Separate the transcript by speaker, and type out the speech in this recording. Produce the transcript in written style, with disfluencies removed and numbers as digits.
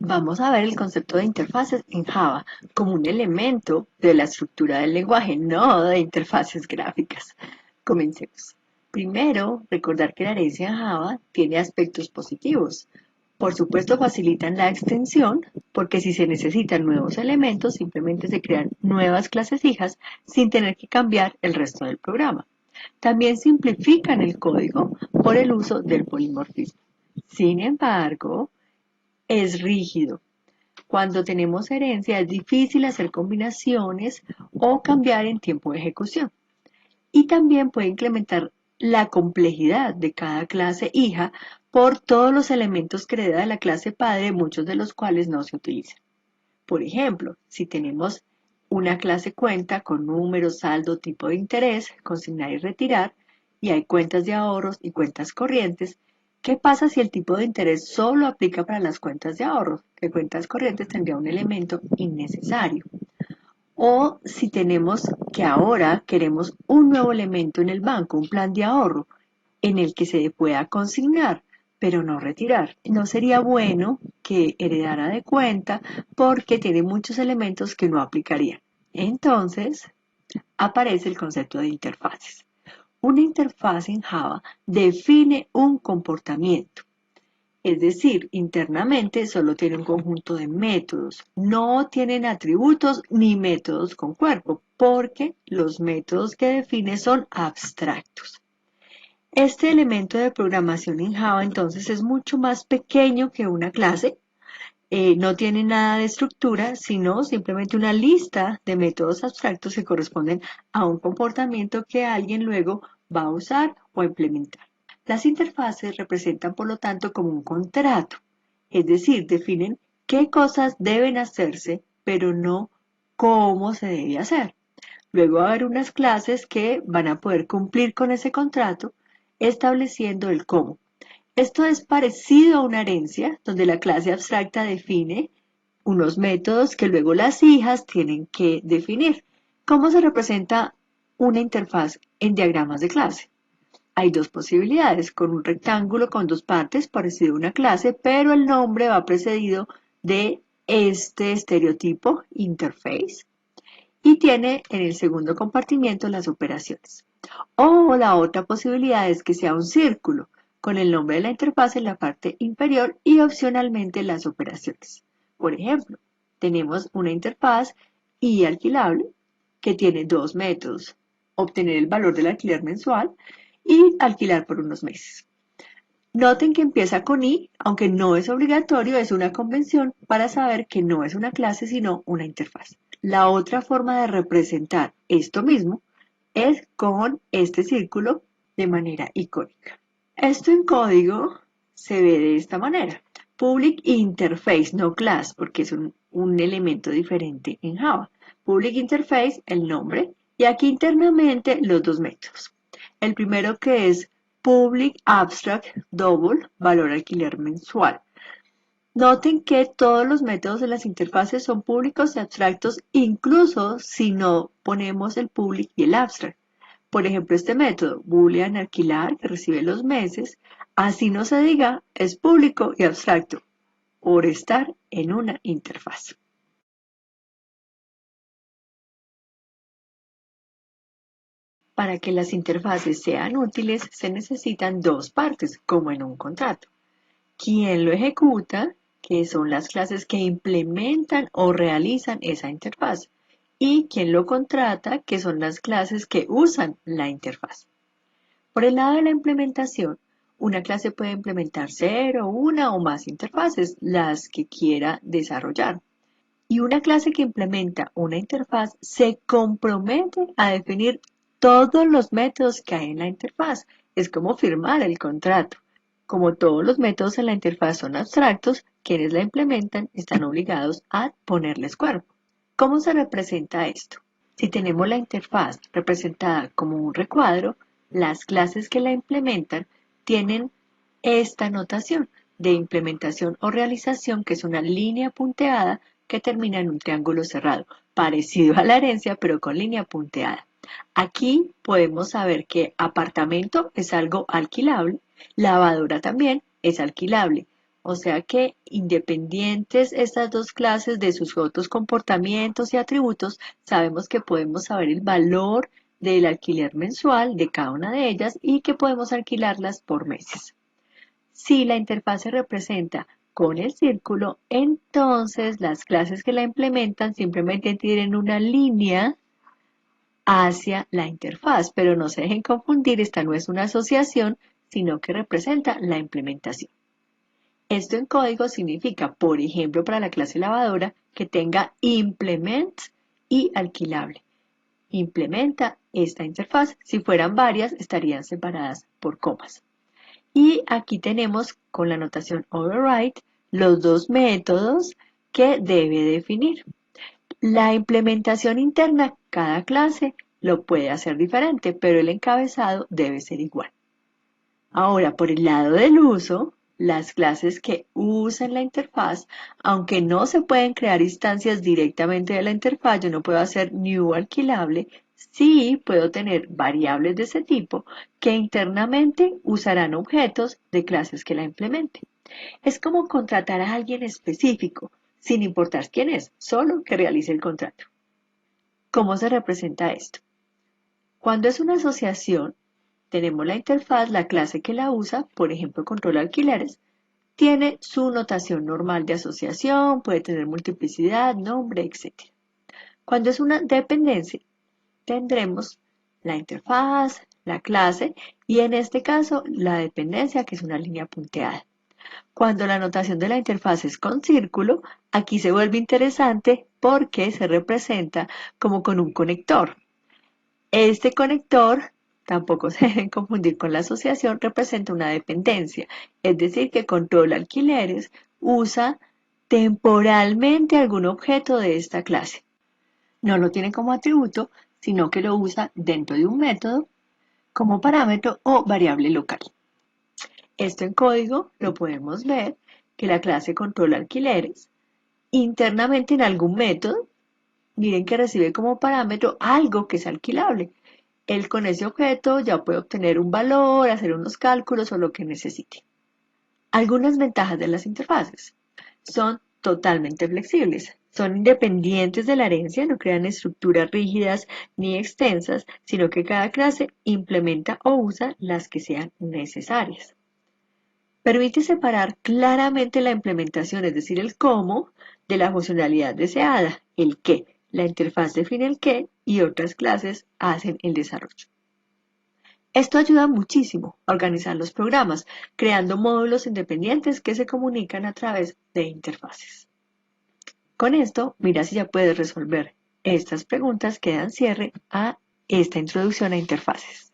Speaker 1: Vamos a ver el concepto de interfaces en Java como un elemento de la estructura del lenguaje, no de interfaces gráficas. Comencemos. Primero, recordar que la herencia en Java tiene aspectos positivos. Por supuesto, facilitan la extensión, porque si se necesitan nuevos elementos, simplemente se crean nuevas clases hijas sin tener que cambiar el resto del programa. También simplifican el código por el uso del polimorfismo. Sin embargo, es rígido. Cuando tenemos herencia es difícil hacer combinaciones o cambiar en tiempo de ejecución. Y también puede incrementar la complejidad de cada clase hija por todos los elementos que hereda de la clase padre, muchos de los cuales no se utilizan. Por ejemplo, si tenemos una clase cuenta con números, saldo, tipo de interés, consignar y retirar, y hay cuentas de ahorros y cuentas corrientes, ¿qué pasa si el tipo de interés solo aplica para las cuentas de ahorros? Que cuentas corrientes tendría un elemento innecesario. O si tenemos que ahora queremos un nuevo elemento en el banco, un plan de ahorro, en el que se pueda consignar, pero no retirar. No sería bueno que heredara de cuenta porque tiene muchos elementos que no aplicarían. Entonces, aparece el concepto de interfaces. Una interfaz en Java define un comportamiento. Es decir, internamente solo tiene un conjunto de métodos. No tienen atributos ni métodos con cuerpo, porque los métodos que define son abstractos. Este elemento de programación en Java entonces es mucho más pequeño que una clase. No tiene nada de estructura, sino simplemente una lista de métodos abstractos que corresponden a un comportamiento que alguien luego va a usar o a implementar. Las interfaces representan, por lo tanto, como un contrato, es decir, definen qué cosas deben hacerse, pero no cómo se debe hacer. Luego va a haber unas clases que van a poder cumplir con ese contrato estableciendo el cómo. Esto es parecido a una herencia, donde la clase abstracta define unos métodos que luego las hijas tienen que definir. ¿Cómo se representa una interfaz en diagramas de clase? Hay dos posibilidades, con un rectángulo con dos partes parecido a una clase, pero el nombre va precedido de este estereotipo, interface, y tiene en el segundo compartimiento las operaciones. O la otra posibilidad es que sea un círculo, con el nombre de la interfaz en la parte inferior y opcionalmente las operaciones. Por ejemplo, tenemos una interfaz y alquilable que tiene dos métodos, obtener el valor del alquiler mensual y alquilar por unos meses. Noten que empieza con i, aunque no es obligatorio, es una convención para saber que no es una clase sino una interfaz. La otra forma de representar esto mismo es con este círculo de manera icónica. Esto en código se ve de esta manera. Public Interface, no class, porque es un elemento diferente en Java. Public Interface, el nombre, y aquí internamente los dos métodos. El primero que es Public Abstract Double, valor alquiler mensual. Noten que todos los métodos de las interfaces son públicos y abstractos, incluso si no ponemos el public y el abstract. Por ejemplo, este método, boolean alquilar, que recibe los meses, así no se diga, es público y abstracto, por estar en una interfaz. Para que las interfaces sean útiles, se necesitan dos partes, como en un contrato. Quien lo ejecuta, que son las clases que implementan o realizan esa interfaz, y quien lo contrata, que son las clases que usan la interfaz. Por el lado de la implementación, una clase puede implementar cero, una o más interfaces, las que quiera desarrollar. Y una clase que implementa una interfaz se compromete a definir todos los métodos que hay en la interfaz. Es como firmar el contrato. Como todos los métodos en la interfaz son abstractos, quienes la implementan están obligados a ponerles cuerpo. ¿Cómo se representa esto? Si tenemos la interfaz representada como un recuadro, las clases que la implementan tienen esta notación de implementación o realización, que es una línea punteada que termina en un triángulo cerrado, parecido a la herencia, pero con línea punteada. Aquí podemos saber que apartamento es algo alquilable, lavadora también es alquilable, O sea que independientes estas dos clases de sus otros comportamientos y atributos, sabemos que podemos saber el valor del alquiler mensual de cada una de ellas y que podemos alquilarlas por meses. Si la interfaz se representa con el círculo, entonces las clases que la implementan simplemente tienen una línea hacia la interfaz, pero no se dejen confundir, esta no es una asociación, sino que representa la implementación. Esto en código significa, por ejemplo, para la clase lavadora, que tenga implement y alquilable. Implementa esta interfaz. Si fueran varias, estarían separadas por comas. Y aquí tenemos con la notación override los dos métodos que debe definir. La implementación interna, cada clase lo puede hacer diferente, pero el encabezado debe ser igual. Ahora, por el lado del uso, las clases que usan la interfaz, aunque no se pueden crear instancias directamente de la interfaz, yo no puedo hacer new alquilable, sí puedo tener variables de ese tipo que internamente usarán objetos de clases que la implementen. Es como contratar a alguien específico, sin importar quién es, solo que realice el contrato. ¿Cómo se representa esto? Cuando es una asociación, tenemos la interfaz, la clase que la usa, por ejemplo, control alquileres, tiene su notación normal de asociación, puede tener multiplicidad, nombre, etc. Cuando es una dependencia, tendremos la interfaz, la clase y en este caso la dependencia, que es una línea punteada. Cuando la notación de la interfaz es con círculo, aquí se vuelve interesante porque se representa como con un conector. Este conector, tampoco se deben confundir con la asociación, representa una dependencia, es decir, que controla alquileres, usa temporalmente algún objeto de esta clase. No lo tiene como atributo, sino que lo usa dentro de un método como parámetro o variable local. Esto en código lo podemos ver que la clase controla alquileres internamente en algún método. Miren que recibe como parámetro algo que es alquilable. Él con ese objeto ya puede obtener un valor, hacer unos cálculos o lo que necesite. Algunas ventajas de las interfaces. Son totalmente flexibles. Son independientes de la herencia, no crean estructuras rígidas ni extensas, sino que cada clase implementa o usa las que sean necesarias. Permite separar claramente la implementación, es decir, el cómo, de la funcionalidad deseada, el qué. La interfaz define el qué y otras clases hacen el desarrollo. Esto ayuda muchísimo a organizar los programas, creando módulos independientes que se comunican a través de interfaces. Con esto, mira si ya puedes resolver estas preguntas que dan cierre a esta introducción a interfaces.